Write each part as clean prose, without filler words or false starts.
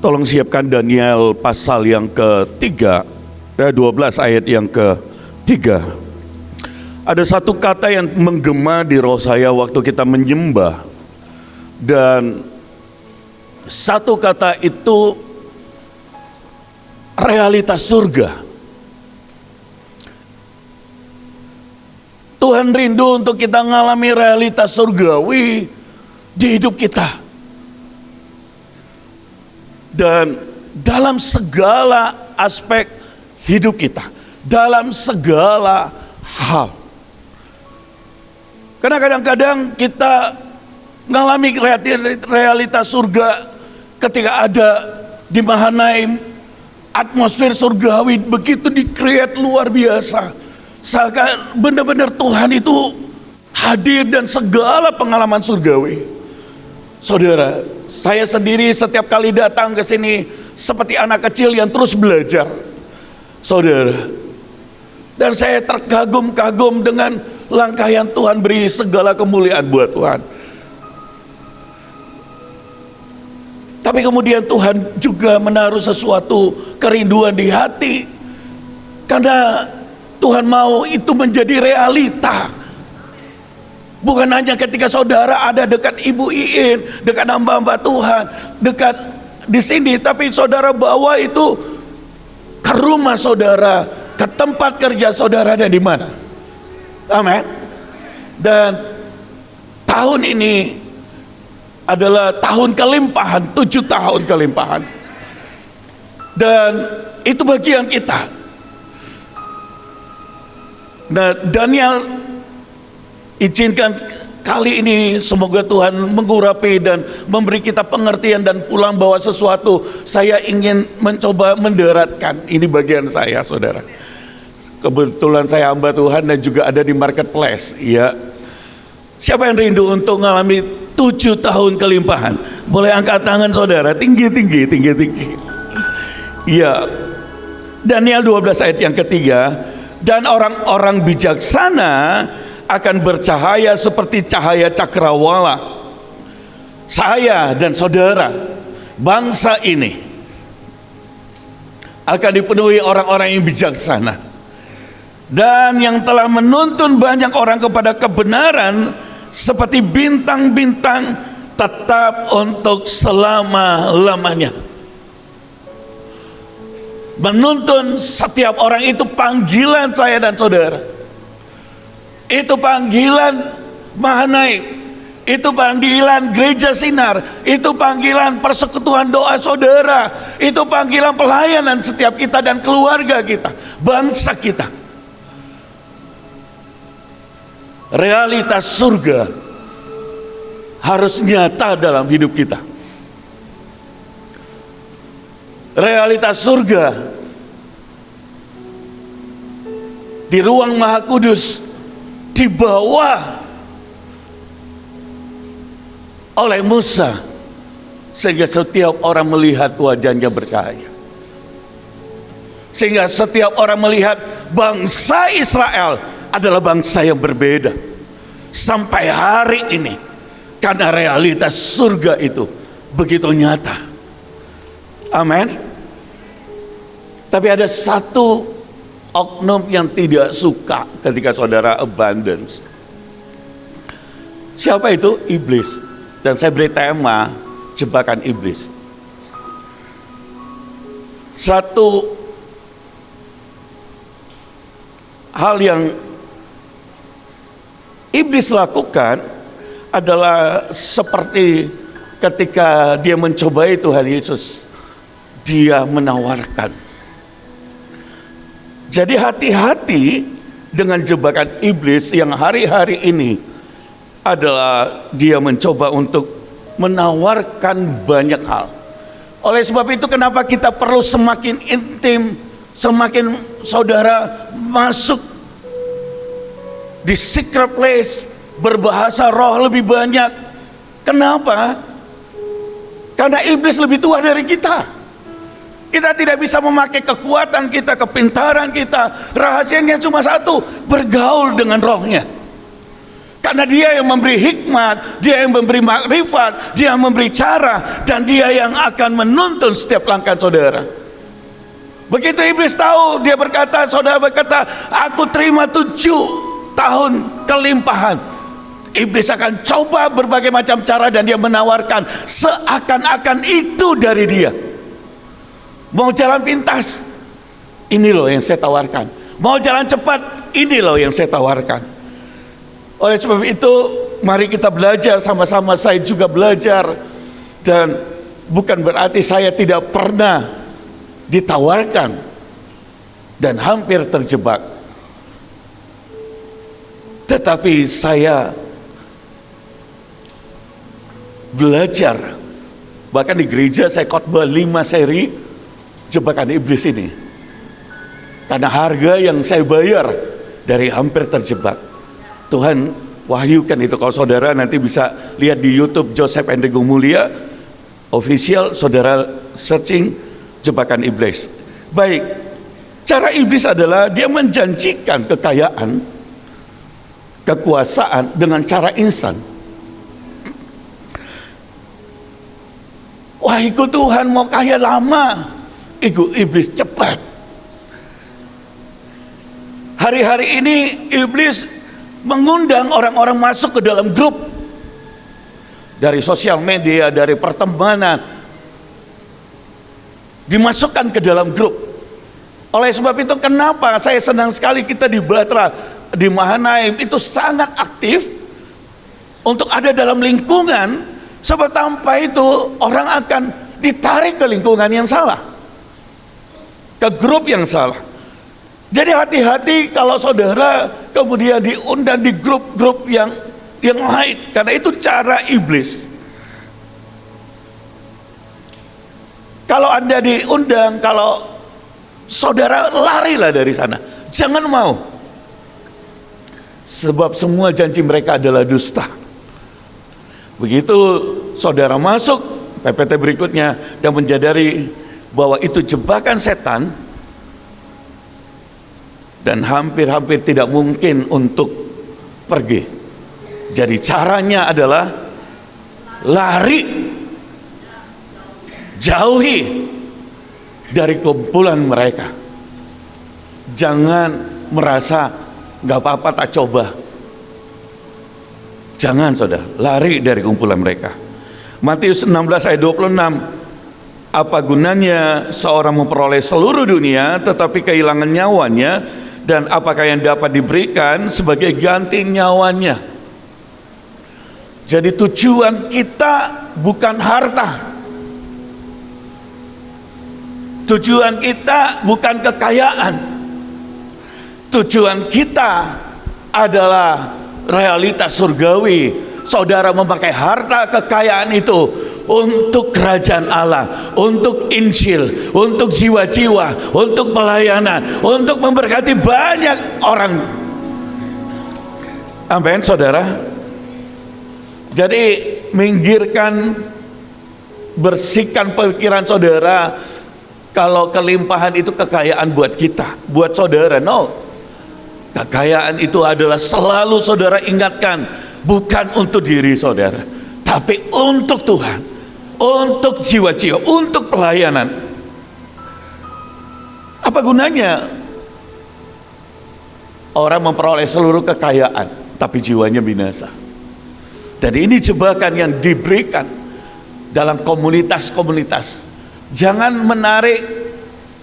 Tolong siapkan Daniel pasal yang ketiga, 12 ayat yang ketiga. Ada satu kata yang menggema di roh saya waktu kita menyembah. Dan satu kata itu realitas surga. Tuhan rindu untuk kita mengalami realitas surgawi di hidup kita. Dan dalam segala aspek hidup kita, dalam segala hal. Karena kadang-kadang kita mengalami realitas surga ketika ada di Mahanaim, atmosfer surgawi begitu di-create luar biasa. Seakan benar-benar Tuhan itu hadir dan segala pengalaman surgawi. Saudara, saya sendiri setiap kali datang ke sini seperti anak kecil yang terus belajar. Saudara, dan saya terkagum-kagum dengan langkah yang Tuhan beri, segala kemuliaan buat Tuhan. Tapi kemudian Tuhan juga menaruh sesuatu kerinduan di hati. Karena Tuhan mau itu menjadi realita. Bukan hanya ketika saudara ada dekat Ibu Iin, dekat hamba-hamba Tuhan, dekat di sini, tapi saudara bawa itu ke rumah saudara, ke tempat kerja saudara, dan di mana. Amin. Dan tahun ini adalah tahun kelimpahan, 7 tahun kelimpahan. Dan itu bagian kita. Nah, Daniel izinkan kali ini semoga Tuhan mengurapi dan memberi kita pengertian dan pulang bawa sesuatu. Saya ingin mencoba mendaratkan, ini bagian saya, saudara. Kebetulan saya hamba Tuhan dan juga ada di marketplace. Ya, siapa yang rindu untuk mengalami 7 tahun kelimpahan? Boleh angkat tangan saudara, tinggi. Ya, Daniel 12 ayat yang ketiga. Dan orang-orang bijaksana akan bercahaya seperti cahaya cakrawala. Saya dan saudara, bangsa ini akan dipenuhi orang-orang yang bijaksana dan yang telah menuntun banyak orang kepada kebenaran, seperti bintang-bintang tetap untuk selama-lamanya. Menuntun setiap orang itu panggilan saya dan saudara. Itu panggilan Mahanaim, itu panggilan Gereja Sinar, itu panggilan persekutuan doa saudara, itu panggilan pelayanan setiap kita dan keluarga kita, bangsa kita. Realitas surga harus nyata dalam hidup kita. Realitas surga di ruang Maha Kudus dibawa oleh Musa sehingga setiap orang melihat wajahnya bercahaya, sehingga setiap orang melihat bangsa Israel adalah bangsa yang berbeda sampai hari ini, karena realitas surga itu begitu nyata. Amin. Tapi ada satu oknum yang tidak suka ketika saudara abundance. Siapa itu? Iblis. Dan saya beri tema jebakan iblis. Satu hal yang iblis lakukan adalah seperti ketika dia mencobai Tuhan Yesus, dia menawarkan. Jadi hati-hati dengan jebakan iblis yang hari-hari ini adalah dia mencoba untuk menawarkan banyak hal. Oleh sebab itu kenapa kita perlu semakin intim, semakin saudara masuk di secret place, berbahasa roh lebih banyak. Kenapa? Karena iblis lebih tua dari kita. Kita tidak bisa memakai kekuatan kita, kepintaran kita. Rahasianya cuma satu, bergaul dengan rohnya. Karena dia yang memberi hikmat, dia yang memberi makrifat, dia yang memberi cara, dan dia yang akan menuntun setiap langkah saudara. Begitu iblis tahu, dia berkata, saudara berkata, aku terima 7 tahun kelimpahan. Iblis akan coba berbagai macam cara dan dia menawarkan seakan-akan itu dari dia. Mau jalan pintas, ini loh yang saya tawarkan. Mau jalan cepat, ini loh yang saya tawarkan. Oleh sebab itu, mari kita belajar sama-sama. Saya juga belajar, dan bukan berarti saya tidak pernah ditawarkan dan hampir terjebak. Tetapi saya belajar, bahkan di gereja saya khotbah 5 seri jebakan iblis ini, karena harga yang saya bayar dari hampir terjebak. Tuhan wahyukan itu. Kalau saudara nanti bisa lihat di YouTube Joseph Enrico Mulia official, saudara searching jebakan iblis. Baik, cara iblis adalah dia menjanjikan kekayaan, kekuasaan dengan cara instan. Wah, ikut Tuhan mau kaya lama, ikut iblis cepat. Hari-hari ini iblis mengundang orang-orang masuk ke dalam grup, dari sosial media, dari pertemanan, dimasukkan ke dalam grup. Oleh sebab itu, kenapa saya senang sekali kita di Batra, di Mahanaim itu sangat aktif untuk ada dalam lingkungan, sebab tanpa itu orang akan ditarik ke lingkungan yang salah, ke grup yang salah. Jadi hati-hati kalau saudara kemudian diundang di grup-grup yang lain, karena itu cara iblis. Kalau Anda diundang, kalau saudara larilah dari sana, jangan mau, sebab semua janji mereka adalah dusta. Begitu saudara masuk PPT berikutnya dan menyadari bahwa itu jebakan setan, dan hampir-hampir tidak mungkin untuk pergi. Jadi caranya adalah lari, jauhi dari kumpulan mereka. Jangan merasa nggak apa-apa tak coba. Jangan, saudara, lari dari kumpulan mereka. Matius 16 ayat 26, apa gunanya seorang memperoleh seluruh dunia tetapi kehilangan nyawanya, dan apakah yang dapat diberikan sebagai ganti nyawanya? Jadi tujuan kita bukan harta, tujuan kita bukan kekayaan, tujuan kita adalah realitas surgawi. Saudara memakai harta kekayaan itu untuk kerajaan Allah, untuk Injil, untuk jiwa-jiwa, untuk pelayanan, untuk memberkati banyak orang. Amin, saudara. Jadi minggirkan, bersihkan pikiran saudara kalau kelimpahan itu kekayaan buat kita, buat saudara. No, kekayaan itu adalah selalu saudara ingatkan, bukan untuk diri saudara, tapi untuk Tuhan, untuk jiwa-jiwa, untuk pelayanan. Apa gunanya orang memperoleh seluruh kekayaan tapi jiwanya binasa? Dan ini jebakan yang diberikan dalam komunitas-komunitas. Jangan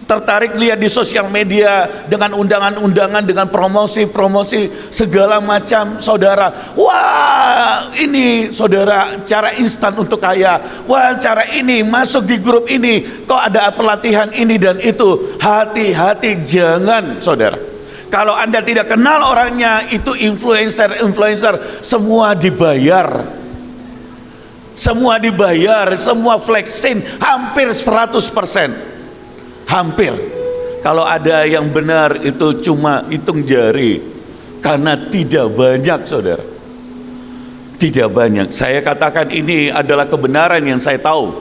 tertarik lihat di sosial media dengan undangan-undangan, dengan promosi-promosi segala macam, saudara. Wah, ini saudara cara instan untuk kaya. Wah, cara ini masuk di grup ini, kok ada pelatihan ini dan itu. Hati-hati, jangan, saudara. Kalau Anda tidak kenal orangnya, itu influencer, semua dibayar. Semua dibayar, semua flexing, hampir 100%. Hampir. Kalau ada yang benar itu cuma hitung jari, karena tidak banyak, saudara. Tidak banyak. Saya katakan ini adalah kebenaran yang saya tahu,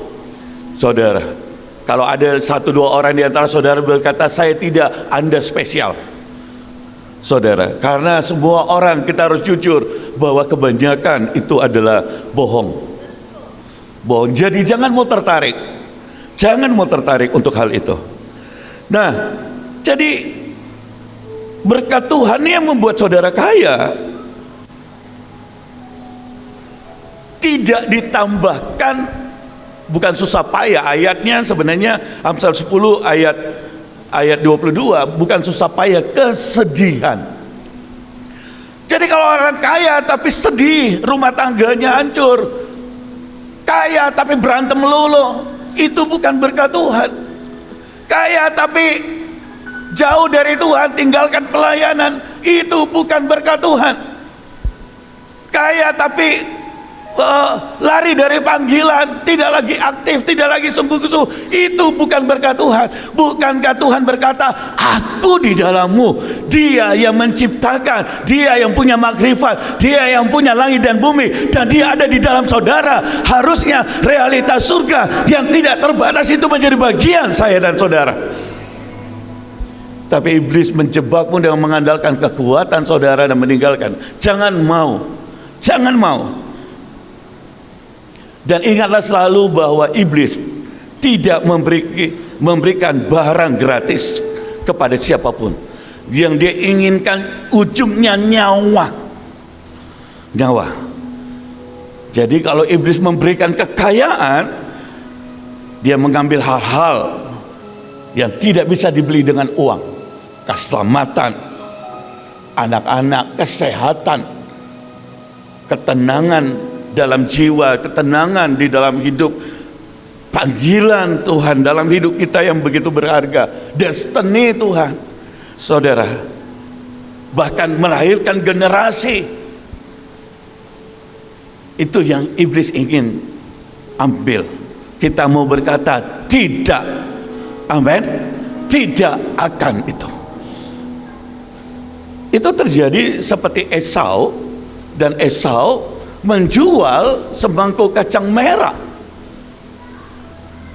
saudara. Kalau ada 1-2 orang di antara saudara berkata saya tidak, Anda spesial. saudara. Karena semua orang, kita harus jujur bahwa kebanyakan itu adalah bohong. Bohong. Jadi jangan mau tertarik. Jangan mau tertarik untuk hal itu. Nah, jadi berkat Tuhan yang membuat saudara kaya tidak ditambahkan, bukan susah payah. Ayatnya sebenarnya Amsal 10 ayat 22, bukan susah payah, kesedihan. Jadi kalau orang kaya tapi sedih, rumah tangganya hancur, kaya tapi berantem melulu, itu bukan berkat Tuhan. Kaya tapi jauh dari Tuhan, tinggalkan pelayanan, itu bukan berkat Tuhan. Kaya tapi lari dari panggilan, tidak lagi aktif, tidak lagi sungguh-sungguh, itu bukan berkat Tuhan. Bukankah Tuhan berkata, aku di dalammu, Dia yang menciptakan, Dia yang punya makrifat, Dia yang punya langit dan bumi, dan Dia ada di dalam saudara. Harusnya realitas surga yang tidak terbatas itu menjadi bagian saya dan saudara. Tapi iblis menjebakmu dengan mengandalkan kekuatan saudara dan meninggalkan. Jangan mau, jangan mau. Dan ingatlah selalu bahwa iblis tidak memberikan barang gratis kepada siapapun. Yang dia inginkan ujungnya nyawa. Nyawa. Jadi kalau iblis memberikan kekayaan, dia mengambil hal-hal yang tidak bisa dibeli dengan uang. Keselamatan anak-anak, kesehatan, ketenangan dalam jiwa, ketenangan di dalam hidup, panggilan Tuhan dalam hidup kita yang begitu berharga, destiny Tuhan, saudara, bahkan melahirkan generasi. Itu yang iblis ingin ambil. Kita mau berkata tidak, amin, tidak akan itu. Itu terjadi seperti Esau, dan Esau menjual semangkuk kacang merah.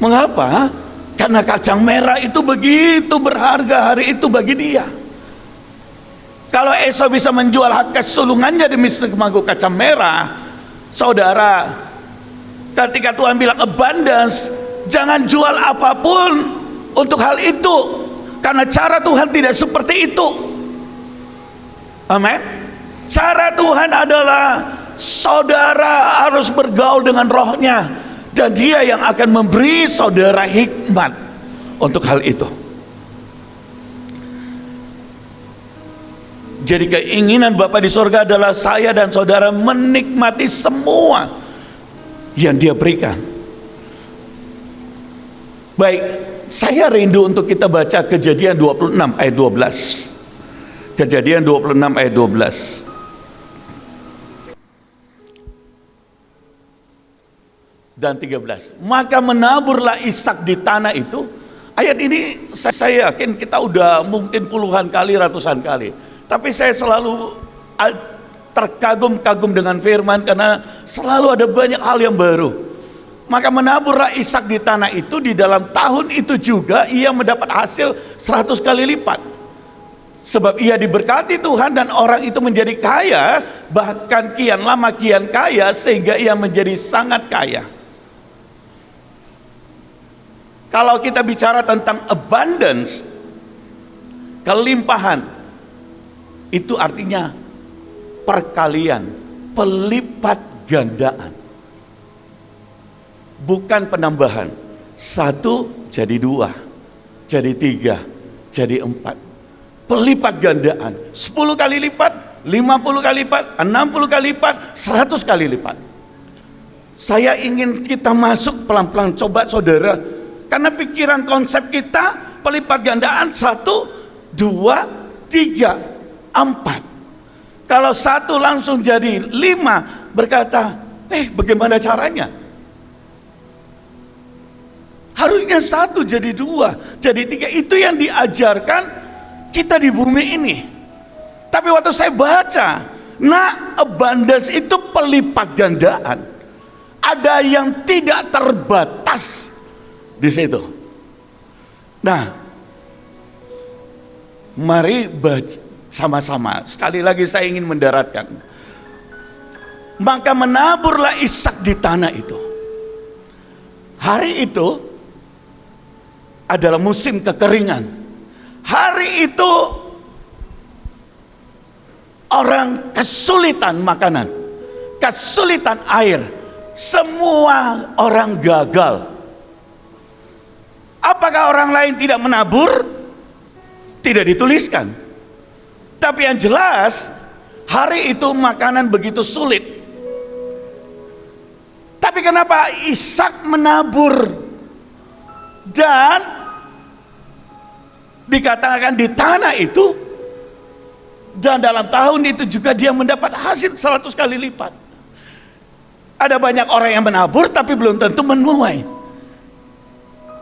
Mengapa? Karena kacang merah itu begitu berharga hari itu bagi dia. Kalau Esau bisa menjual hak kesulungannya demi semangkuk kacang merah, saudara, ketika Tuhan bilang abundance, jangan jual apapun untuk hal itu, karena cara Tuhan tidak seperti itu. Amin. Cara Tuhan adalah saudara harus bergaul dengan rohnya, dan Dia yang akan memberi saudara hikmat untuk hal itu. Jadi keinginan Bapa di sorga adalah saya dan saudara menikmati semua yang Dia berikan. Baik, saya rindu untuk kita baca Kejadian 26 ayat 12. Kejadian 26 ayat 12. Dan 13. Maka menaburlah Ishak di tanah itu. Ayat ini saya yakin kita udah mungkin puluhan kali, ratusan kali, tapi saya selalu terkagum-kagum dengan firman, karena selalu ada banyak hal yang baru. Maka menaburlah Ishak di tanah itu, di dalam tahun itu juga ia mendapat hasil 100 kali lipat. Sebab ia diberkati Tuhan dan orang itu menjadi kaya, bahkan kian lama kian kaya, sehingga ia menjadi sangat kaya. Kalau kita bicara tentang abundance, kelimpahan, itu artinya perkalian, pelipat gandaan, bukan penambahan. 1 jadi 2, jadi 3, jadi 4. Pelipat gandaan, 10 kali lipat, 50 kali lipat, 60 kali lipat, 100 kali lipat. Saya ingin kita masuk pelan-pelan, coba saudara, karena pikiran konsep kita pelipat gandaan 1, 2, 3, 4. Kalau 1 langsung jadi 5, berkata, bagaimana caranya? Harusnya 1 jadi 2, jadi 3. Itu yang diajarkan kita di bumi ini. Tapi waktu saya baca, abundance itu pelipat gandaan. Ada yang tidak terbatas di situ. Nah, mari baca sama-sama. Sekali lagi saya ingin mendaratkan. Maka menaburlah Ishak di tanah itu. Hari itu adalah musim kekeringan. Hari itu orang kesulitan makanan, kesulitan air. Semua orang gagal. Apakah orang lain tidak menabur? Tidak dituliskan. Tapi yang jelas, hari itu makanan begitu sulit. Tapi kenapa Ishak menabur? Dan dikatakan di tanah itu, dan dalam tahun itu juga dia mendapat hasil 100 kali lipat. Ada banyak orang yang menabur tapi belum tentu menuai.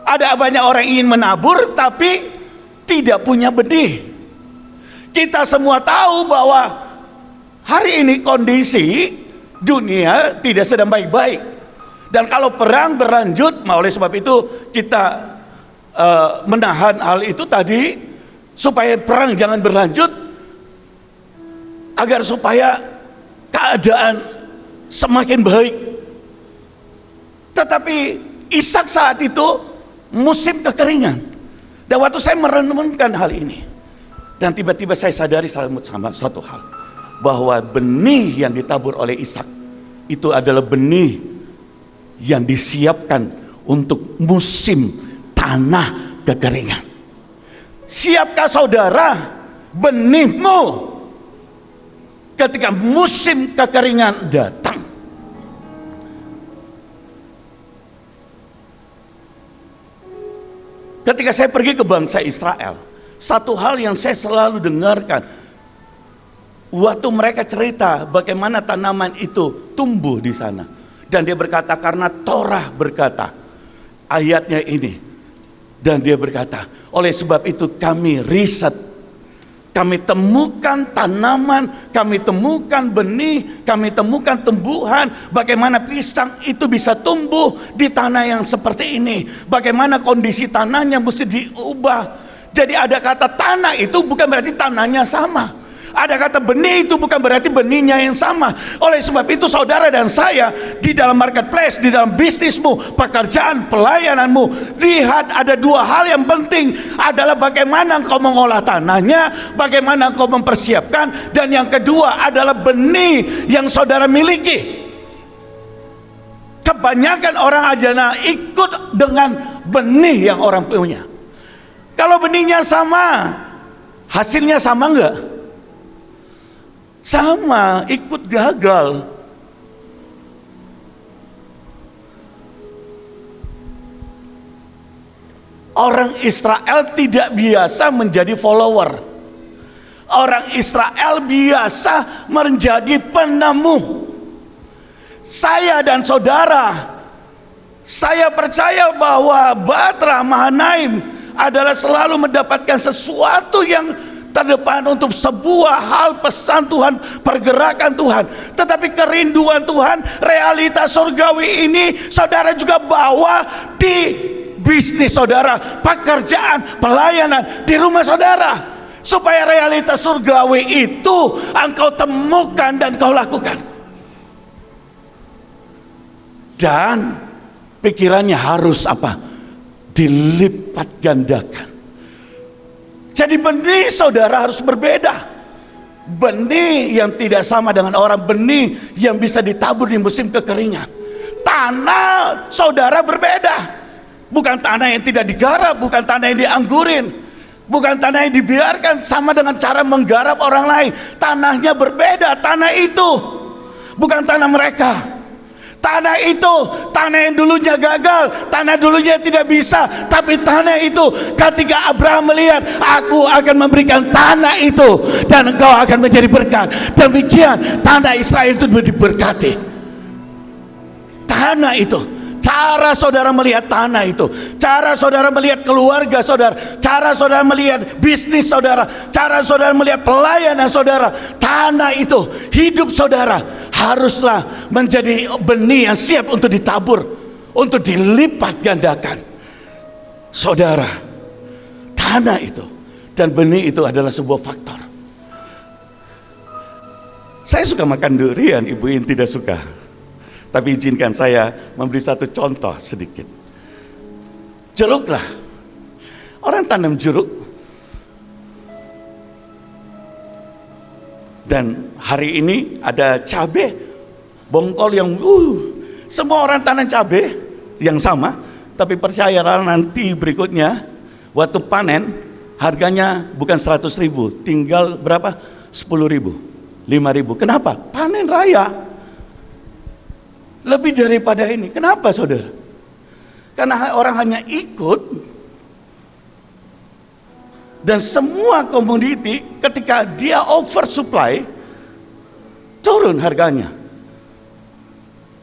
Ada banyak orang ingin menabur tapi tidak punya benih. Kita semua tahu bahwa hari ini kondisi dunia tidak sedang baik-baik. Dan kalau perang berlanjut, oleh sebab itu kita menahan hal itu tadi, supaya perang jangan berlanjut, agar supaya keadaan semakin baik. Tetapi Ishak saat itu musim kekeringan. Dan waktu saya merenungkan hal ini, dan tiba-tiba saya sadari sama satu hal, bahwa benih yang ditabur oleh Ishak itu adalah benih yang disiapkan untuk musim tanah kekeringan. Siapkah saudara benihmu ketika musim kekeringan datang? Ketika saya pergi ke bangsa Israel, satu hal yang saya selalu dengarkan waktu mereka cerita bagaimana tanaman itu tumbuh di sana. Dan dia berkata, karena Torah berkata, ayatnya ini, dan dia berkata, oleh sebab itu kami riset, kami temukan tanaman, kami temukan benih, kami temukan tumbuhan, bagaimana pisang itu bisa tumbuh di tanah yang seperti ini, bagaimana kondisi tanahnya mesti diubah. Jadi ada kata tanah itu bukan berarti tanahnya sama. Ada kata benih itu bukan berarti benihnya yang sama. Oleh sebab itu saudara dan saya, di dalam marketplace, di dalam bisnismu, pekerjaan, pelayananmu, lihat ada dua hal yang penting, adalah bagaimana engkau mengolah tanahnya, bagaimana engkau mempersiapkan, dan yang kedua adalah benih yang saudara miliki. Kebanyakan orang ajana ikut dengan benih yang orang punya. Kalau benihnya sama, hasilnya sama enggak? Sama, ikut gagal. Orang Israel tidak biasa menjadi follower. Orang Israel biasa menjadi penemu. Saya dan saudara, saya percaya bahwa Batra Mahanaim adalah selalu mendapatkan sesuatu yang terdepan untuk sebuah hal, pesan Tuhan, pergerakan Tuhan. Tetapi kerinduan Tuhan, realitas surgawi ini saudara juga bawa di bisnis saudara, pekerjaan, pelayanan, di rumah saudara, supaya realitas surgawi itu engkau temukan dan kau lakukan. Dan pikirannya harus apa? Dilipat gandakan. Jadi benih saudara harus berbeda. Benih yang tidak sama dengan orang, benih yang bisa ditabur di musim kekeringan. Tanah saudara berbeda. Bukan tanah yang tidak digarap, bukan tanah yang dianggurin, bukan tanah yang dibiarkan sama dengan cara menggarap orang lain. Tanahnya berbeda. Tanah itu bukan tanah mereka. Tanah itu, tanah yang dulunya gagal, tanah dulunya tidak bisa, tapi tanah itu ketika Abraham melihat, aku akan memberikan tanah itu dan engkau akan menjadi berkat. Demikian tanah Israel itu diberkati. Tanah itu, cara saudara melihat tanah itu, cara saudara melihat keluarga saudara, cara saudara melihat bisnis saudara, cara saudara melihat pelayanan saudara, tanah itu, hidup saudara haruslah menjadi benih yang siap untuk ditabur, untuk dilipat gandakan. Saudara, tanah itu dan benih itu adalah sebuah faktor. Saya suka makan durian, Ibu In tidak suka. Tapi izinkan saya memberi satu contoh sedikit. Jeruklah. Orang tanam jeruk. Dan hari ini ada cabai bongkol yang semua orang tanam cabai yang sama. Tapi percayalah nanti berikutnya waktu panen harganya bukan 100.000, tinggal berapa? 10.000. 5.000. Kenapa? Panen raya. Lebih daripada ini. Kenapa, saudara? Karena orang hanya ikut, dan semua komoditi ketika dia oversupply, turun harganya.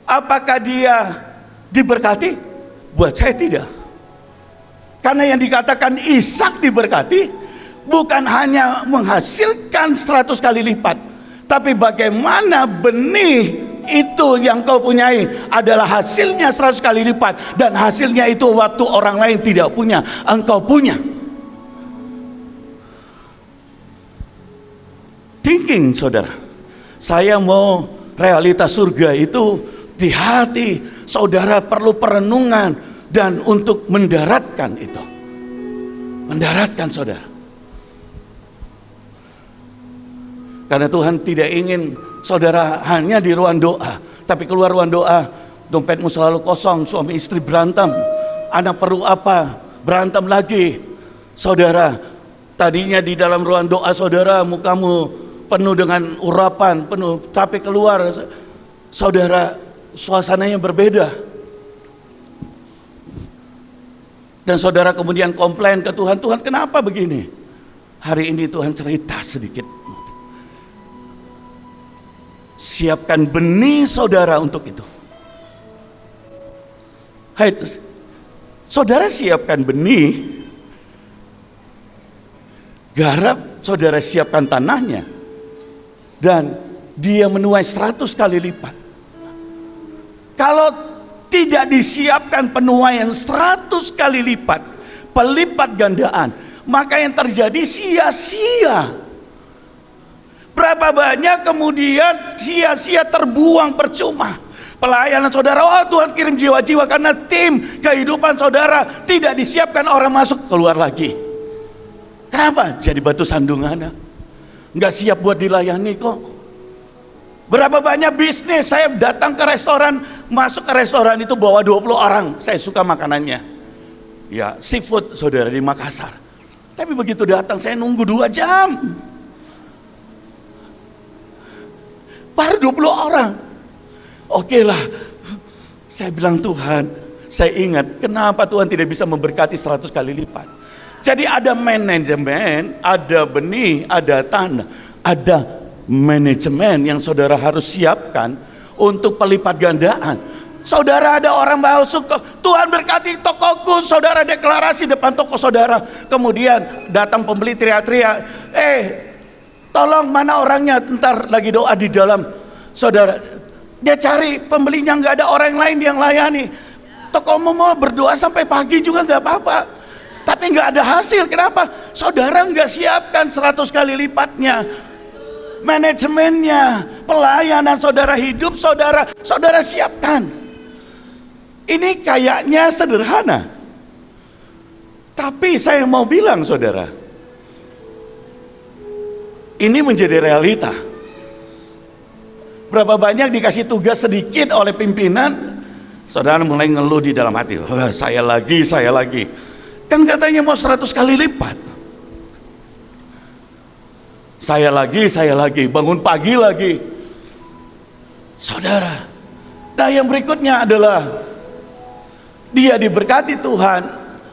Apakah dia diberkati? Buat saya tidak. Karena yang dikatakan Ishak diberkati bukan hanya menghasilkan 100 kali lipat, tapi bagaimana benih itu yang kau punyai adalah hasilnya 100 kali lipat, dan hasilnya itu waktu orang lain tidak punya, engkau punya. Thinking, saudara, saya mau realitas surga itu di hati saudara, perlu perenungan dan untuk mendaratkan itu, mendaratkan saudara. Karena Tuhan tidak ingin saudara hanya di ruang doa, tapi keluar ruang doa, dompetmu selalu kosong, suami istri berantem, anak perlu apa, berantem lagi. Saudara, tadinya di dalam ruang doa saudara, mukamu penuh dengan urapan, penuh, tapi keluar saudara, suasananya berbeda. Dan saudara kemudian komplain ke Tuhan, Tuhan kenapa begini? Hari ini Tuhan cerita sedikit. Siapkan benih saudara untuk itu. Hai, saudara siapkan benih, garap saudara siapkan tanahnya, dan dia menuai 100 kali lipat. Kalau tidak disiapkan penuaian 100 kali lipat, pelipat gandaan, maka yang terjadi sia-sia. Berapa banyak kemudian sia-sia terbuang percuma pelayanan saudara. Oh, Tuhan kirim jiwa-jiwa karena tim kehidupan saudara tidak disiapkan, orang masuk keluar lagi. Kenapa? Jadi batu sandungan, nggak siap buat dilayani kok. Berapa banyak bisnis, saya datang ke restoran, masuk ke restoran itu bawa 20 orang, saya suka makanannya, ya seafood saudara di Makassar. Tapi begitu datang saya nunggu 2 jam, baru 20 orang. Oke lah, saya bilang Tuhan, saya ingat kenapa Tuhan tidak bisa memberkati 100 kali lipat. Jadi ada manajemen, ada benih, ada tanah, ada manajemen yang saudara harus siapkan untuk pelipat gandaan. Saudara, ada orang masuk ke Tuhan berkati tokoku, saudara deklarasi depan toko saudara, kemudian datang pembeli teriak-teriak, tolong mana orangnya, ntar lagi doa di dalam. Saudara, dia cari pembelinya, nggak ada orang lain yang layani. Tokomu mau berdoa sampai pagi juga nggak apa-apa, tapi nggak ada hasil. Kenapa? Saudara nggak siapkan 100 kali lipatnya. Manajemennya, pelayanan saudara, hidup saudara, saudara siapkan. Ini kayaknya sederhana, tapi saya mau bilang saudara, ini menjadi realita. Berapa banyak dikasih tugas sedikit oleh pimpinan, saudara mulai ngeluh di dalam hati, saya lagi. Kan katanya mau 100 kali lipat. Saya lagi, bangun pagi lagi. Saudara, nah yang berikutnya adalah dia diberkati Tuhan,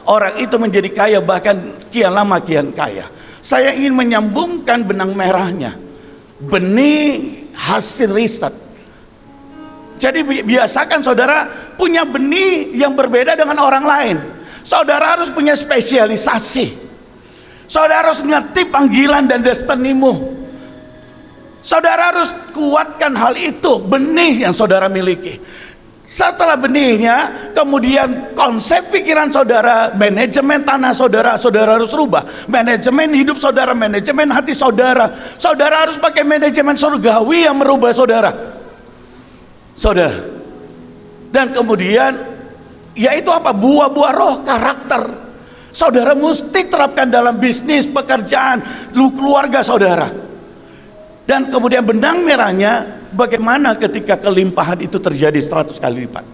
orang itu menjadi kaya, bahkan kian lama kian kaya. Saya ingin menyambungkan benang merahnya, benih hasil riset. Jadi biasakan saudara punya benih yang berbeda dengan orang lain. Saudara harus punya spesialisasi. Saudara harus ngerti panggilan dan destinimu. Saudara harus kuatkan hal itu, benih yang saudara miliki. Setelah benihnya, kemudian konsep pikiran saudara, manajemen tanah saudara, saudara harus rubah. Manajemen hidup saudara, manajemen hati saudara. Saudara harus pakai manajemen surgawi yang merubah saudara. Saudara. Dan kemudian, yaitu apa? Buah-buah roh, karakter. Saudara mesti terapkan dalam bisnis, pekerjaan, keluarga saudara. Dan kemudian benang merahnya, bagaimana ketika kelimpahan itu terjadi 100 kali lipat.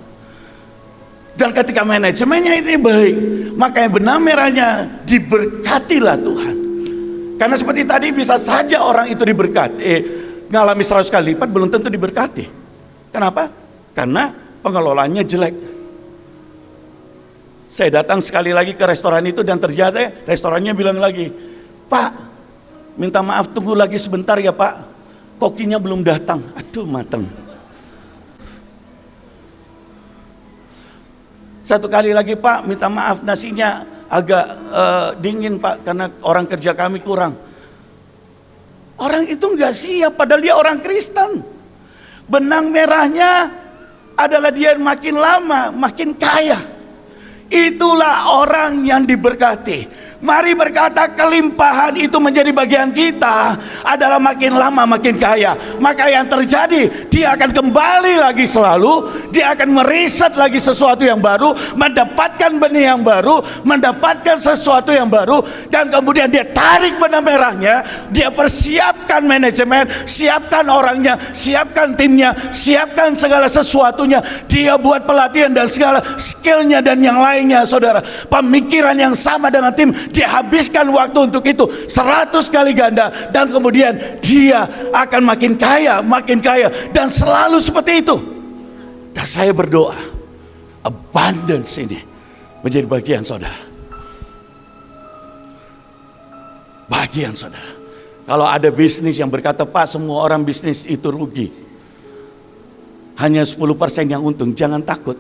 Dan ketika manajemennya itu baik, maka yang benang merahnya diberkatilah Tuhan. Karena seperti tadi bisa saja orang itu diberkati, ngalami 100 kali lipat belum tentu diberkati. Kenapa? Karena pengelolaannya jelek. Saya datang sekali lagi ke restoran itu dan ternyata restorannya bilang lagi, "Pak, minta maaf tunggu lagi sebentar ya Pak, kokinya belum datang." Aduh, mateng. Satu kali lagi, "Pak, minta maaf nasinya agak dingin Pak, karena orang kerja kami kurang." Orang itu nggak siap, padahal dia orang Kristen. Benang merahnya adalah dia makin lama makin kaya. Itulah orang yang diberkati. Mari berkata kelimpahan itu menjadi bagian kita adalah makin lama makin kaya. Maka yang terjadi, dia akan kembali lagi selalu, dia akan meriset lagi sesuatu yang baru, mendapatkan benih yang baru, mendapatkan sesuatu yang baru, dan kemudian dia tarik benang merahnya, dia persiapkan manajemen, siapkan orangnya, siapkan timnya, siapkan segala sesuatunya, dia buat pelatihan dan segala skillnya dan yang lainnya, saudara. Pemikiran yang sama dengan tim, dia habiskan waktu untuk itu 100 kali ganda, dan kemudian dia akan makin kaya dan selalu seperti itu. Dan saya berdoa abundance ini menjadi bagian saudara. Bagian saudara. Kalau ada bisnis yang berkata, "Pak, semua orang bisnis itu rugi, hanya 10% yang untung," jangan takut.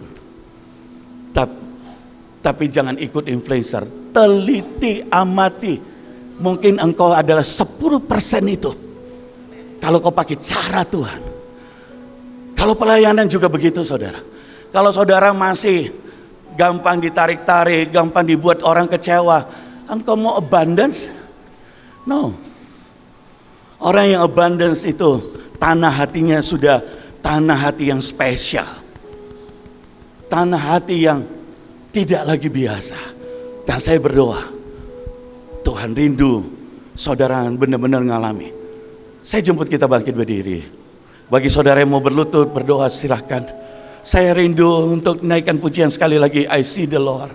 Tapi jangan ikut influencer. Teliti, amati. Mungkin engkau adalah 10% itu. Kalau kau pakai cara Tuhan. Kalau pelayanan juga begitu, saudara. Kalau saudara masih gampang ditarik-tarik, gampang dibuat orang kecewa, engkau mau abundance? No. Orang yang abundance itu, tanah hatinya sudah tanah hati yang spesial. Tanah hati yang tidak lagi biasa. Dan saya berdoa, Tuhan rindu saudara benar-benar ngalami. Saya jemput kita bangkit berdiri. Bagi saudara yang mau berlutut berdoa, silahkan. Saya rindu untuk naikkan pujian sekali lagi, I see the Lord.